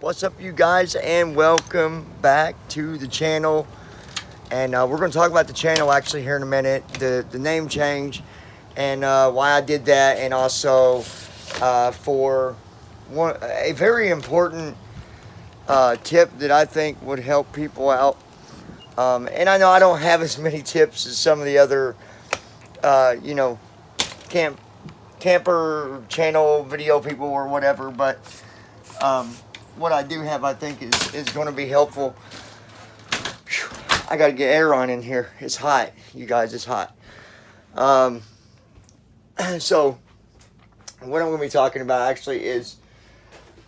What's up, you guys, and welcome back to the channel. And we're going to talk about the channel actually here in a minute, the name change, and why I did that, and also for a very important tip that I think would help people out. And I know I don't have as many tips as some of the other, camper channel video people or whatever, but what I do have, I think, is going to be helpful. Whew, I got to get air on in here. It's hot, you guys. It's hot. So what I'm going to be talking about actually is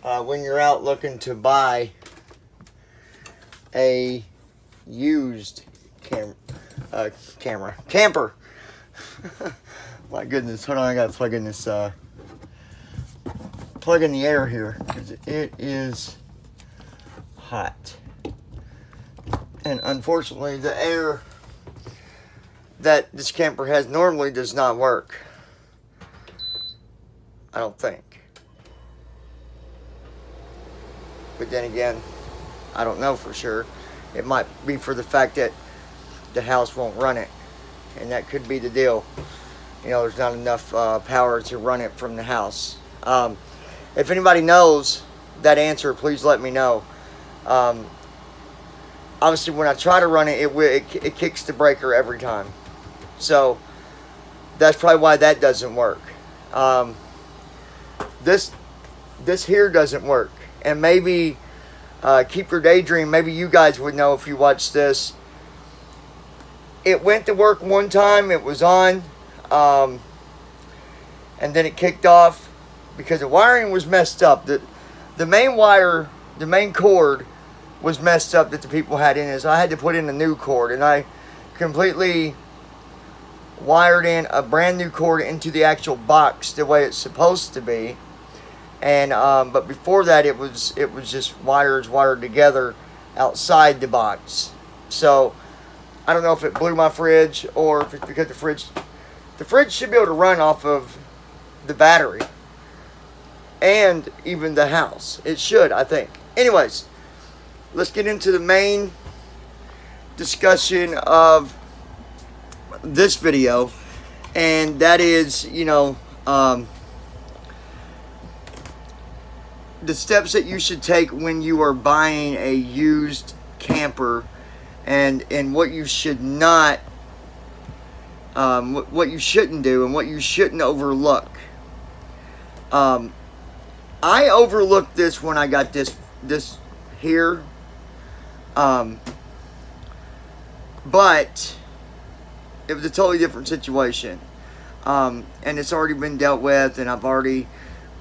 when you're out looking to buy a used camper. My goodness, hold on, I gotta plug in this plug in the air here because it is hot, and unfortunately the air that this camper has normally does not work. I don't think, but then again, I don't know for sure. It might be for the fact that the house won't run it, and that could be the deal. You know, there's not enough power to run it from the house. If anybody knows that answer, please let me know. Obviously, when I try to run it, it kicks the breaker every time. So that's probably why that doesn't work. This here doesn't work, and maybe Keep Your Daydream. Maybe you guys would know if you watched this. It went to work one time. It was on. And then it kicked off because the wiring was messed up. The main wire, the main cord was messed up that the people had in it. So I had to put in a new cord, and I completely wired in a brand new cord into the actual box the way it's supposed to be. And but before that, it was just wires wired together outside the box. So I don't know if it blew my fridge or if it's because the fridge should be able to run off of the battery and even the house. It should, I think. Anyways, let's get into the main discussion of this video, and that is, the steps that you should take when you are buying a used camper, and what you should not, what you shouldn't do, and what you shouldn't overlook. I overlooked this when I got this here, but it was a totally different situation, and it's already been dealt with, and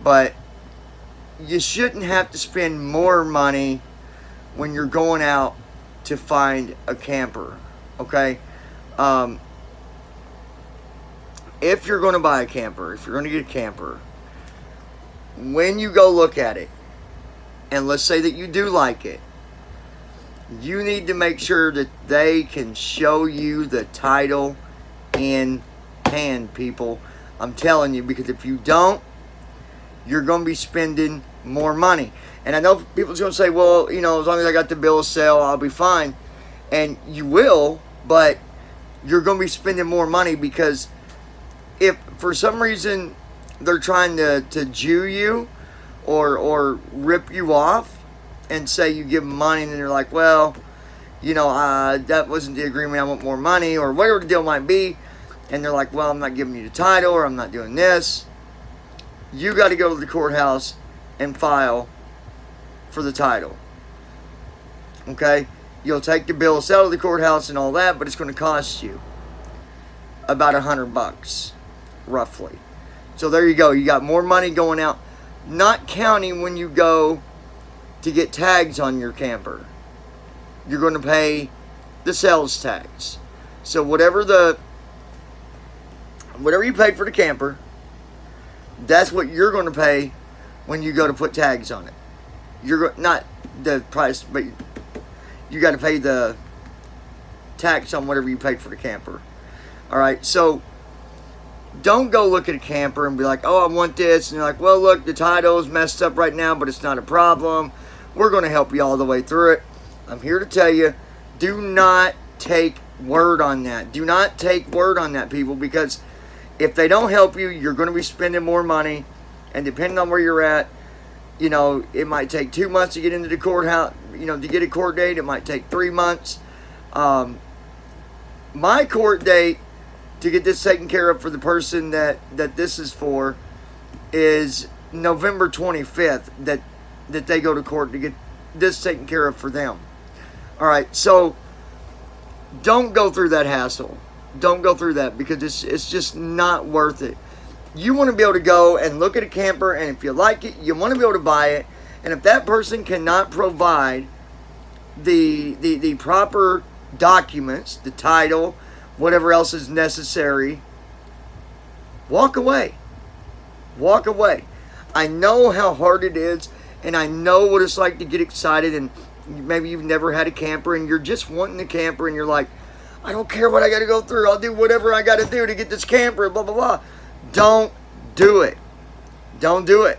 but you shouldn't have to spend more money when you're going out to find a camper, okay? If you're going to buy a camper, if you're going to get a camper, when you go look at it, and let's say that you do like it, you need to make sure that they can show you the title in hand, people. I'm telling you, because if you don't, you're going to be spending more money. And I know people's going to say, well, as long as I got the bill of sale, I'll be fine. And you will, but you're going to be spending more money, because if for some reason they're trying to Jew you or rip you off and say you give them money and then they're like, well, that wasn't the agreement, I want more money, or whatever the deal might be, and they're like, well, I'm not giving you the title, or I'm not doing this, you got to go to the courthouse and file for the title. Okay? You'll take the bill of sale to the courthouse and all that, but it's going to cost you about $100, roughly. So there you go. You got more money going out, not counting when you go to get tags on your camper. You're going to pay the sales tax. So whatever you paid for the camper, that's what you're going to pay when you go to put tags on it. Not the price, but you got to pay the tax on whatever you paid for the camper. All right, so don't go look at a camper and be like, oh, I want this. And you're like, well, look, the title is messed up right now, but it's not a problem. We're going to help you all the way through it. I'm here to tell you, do not take word on that. Do not take word on that, people, because if they don't help you, you're going to be spending more money. And depending on where you're at, you know, it might take 2 months to get into the courthouse, you know, to get a court date. It might take 3 months. My court date to get this taken care of for the person that this is for is November 25th that they go to court to get this taken care of for them. All right, so don't go through that hassle. Don't go through that, because it's just not worth it. You want to be able to go and look at a camper, and if you like it, you want to be able to buy it. And if that person cannot provide the proper documents, the title, whatever else is necessary, walk away. Walk away. I know how hard it is, and I know what it's like to get excited, and maybe you've never had a camper and you're just wanting a camper, and you're like, I don't care what I got to go through. I'll do whatever I got to do to get this camper, blah, blah, blah. Don't do it. Don't do it.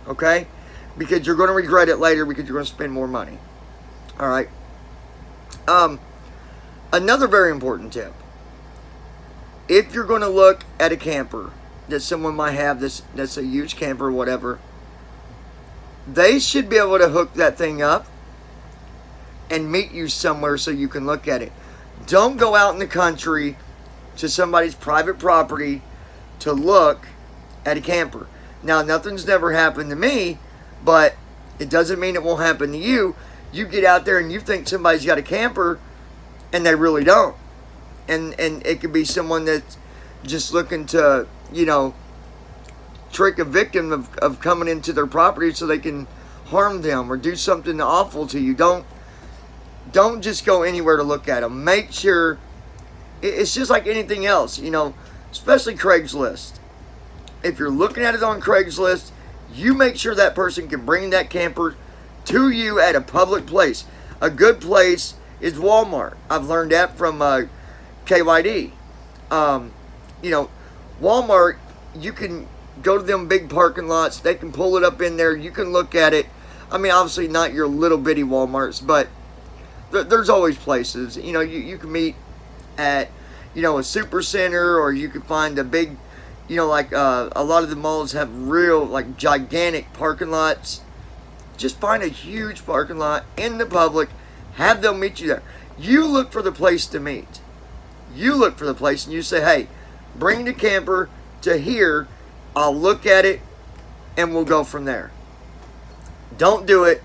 Okay? Because you're going to regret it later, because you're going to spend more money. All right? Another very important tip. If you're going to look at a camper that someone might have that's a huge camper or whatever, they should be able to hook that thing up and meet you somewhere so you can look at it. Don't go out in the country to somebody's private property to look at a camper. Now, nothing's never happened to me, but it doesn't mean it won't happen to you. You get out there and you think somebody's got a camper, and they really don't. And it could be someone that's just looking to, you know, trick a victim of coming into their property so they can harm them or do something awful to you. Don't just go anywhere to look at them. Make sure, it's just like anything else, you know, especially Craigslist. If you're looking at it on Craigslist, you make sure that person can bring that camper to you at a public place. A good place is Walmart. I've learned that from KYD. You know, Walmart, you can go to them big parking lots. They can pull it up in there. You can look at it. I mean, obviously not your little bitty Walmarts, but there's always places. You know, you can meet at, you know, a super center, or you can find a big, you know, like a lot of the malls have real, like, gigantic parking lots. Just find a huge parking lot in the public. Have them meet you there. You look for the place to meet. You look for the place and you say, hey, bring the camper to here. I'll look at it and we'll go from there. Don't do it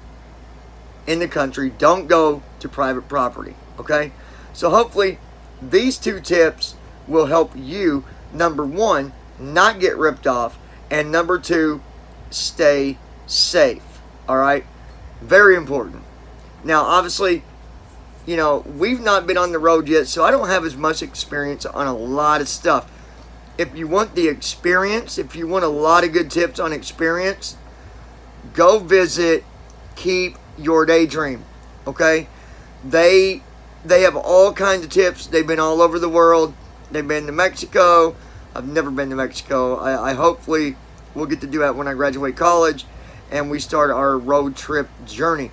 in the country. Don't go to private property. Okay? So hopefully these 2 tips will help you, number 1, not get ripped off, and number 2, stay safe. All right? Very important. Now, obviously, you know, we've not been on the road yet, so I don't have as much experience on a lot of stuff. If you want the experience, if you want a lot of good tips on experience, go visit Keep Your Daydream. Okay? They have all kinds of tips. They've been all over the world. They've been to Mexico. I've never been to Mexico. I hopefully will get to do that when I graduate college and we start our road trip journey.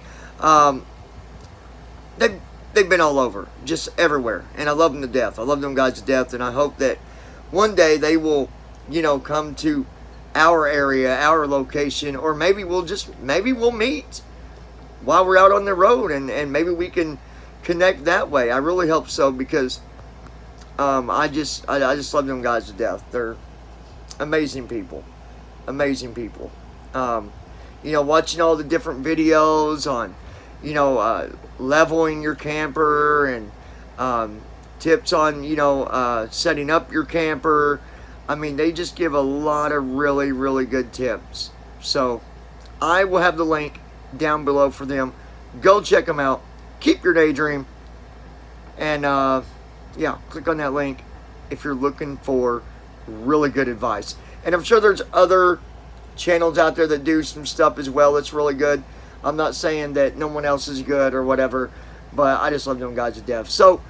They've been all over, just everywhere, and I love them to death. I love them guys to death, and I hope that one day they will, you know, come to our area, our location, or maybe we'll meet while we're out on the road, and maybe we can connect that way. I really hope so, because I just love them guys to death. They're amazing people. Amazing people. You know, watching all the different videos on, you know, leveling your camper, and tips on, you know, setting up your camper. I mean, they just give a lot of really, really good tips. So I will have the link down below for them. Go check them out. Keep your daydream. And yeah, click on that link if you're looking for really good advice. And I'm sure there's other channels out there that do some stuff as well that's really good. I'm not saying that no one else is good or whatever, but I just love them guys to death. So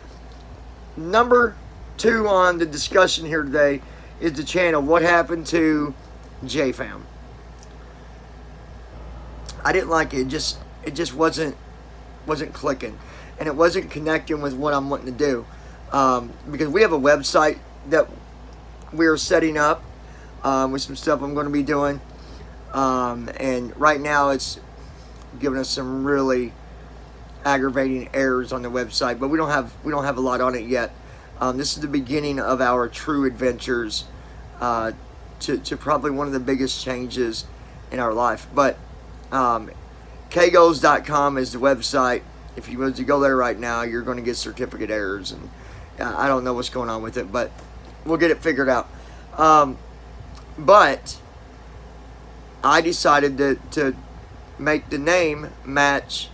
number 2 on the discussion here today is the channel What Happened to JFam. I didn't like it. it just wasn't clicking, and it wasn't connecting with what I'm wanting to do. Because we have a website that we're setting up with some stuff I'm going to be doing, and right now it's giving us some really aggravating errors on the website, but we don't have a lot on it yet. This is the beginning of our true adventures to probably one of the biggest changes in our life. But kgoals.com is the website. If you were to go there right now, you're going to get certificate errors, and I don't know what's going on with it, but we'll get it figured out. But I decided to make the name match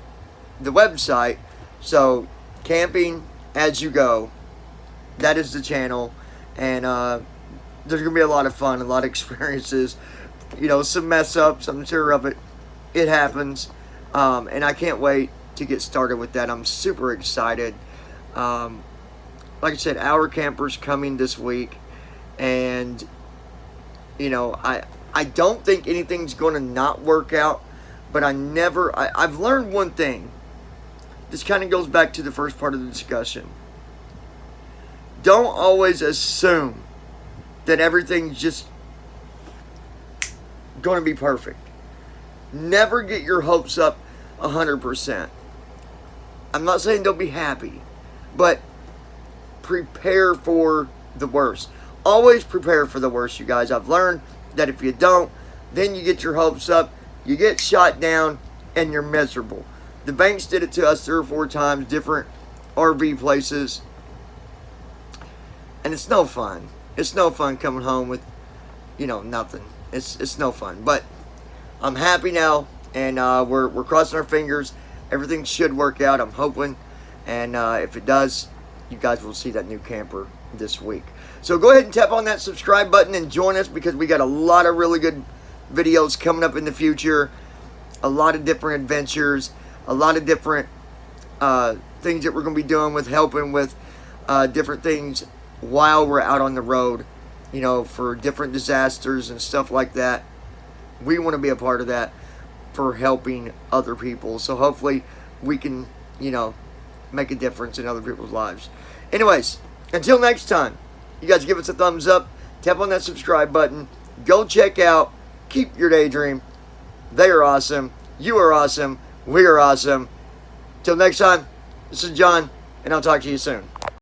the website. So Camping As You Go, that is the channel, and there's gonna be a lot of fun, a lot of experiences, you know, some mess ups, I'm sure of it. It happens, and I can't wait to get started with that. I'm super excited. Like I said, our camper's coming this week, and you know, I don't think anything's going to not work out, but I've learned one thing. This kind of goes back to the first part of the discussion. Don't always assume that everything's just going to be perfect. Never get your hopes up 100%. I'm not saying don't be happy, but prepare for the worst. Always prepare for the worst, you guys. I've learned that if you don't, then you get your hopes up, you get shot down, and you're miserable. The banks did it to us 3 or 4 times, different RV places, and it's no fun. It's no fun coming home with, you know, nothing. It's no fun. But I'm happy now, and we're crossing our fingers. Everything should work out, I'm hoping, and if it does, you guys will see that new camper this week. So go ahead and tap on that subscribe button and join us, because we got a lot of really good videos coming up in the future. A lot of different adventures, a lot of different things that we're going to be doing with helping with different things while we're out on the road, you know, for different disasters and stuff like that. We want to be a part of that for helping other people. So hopefully we can, you know, make a difference in other people's lives. Anyways, until next time, you guys give us a thumbs up, tap on that subscribe button, go check out Keep Your Daydream. They are awesome. You are awesome. We are awesome. Till next time, this is John, and I'll talk to you soon.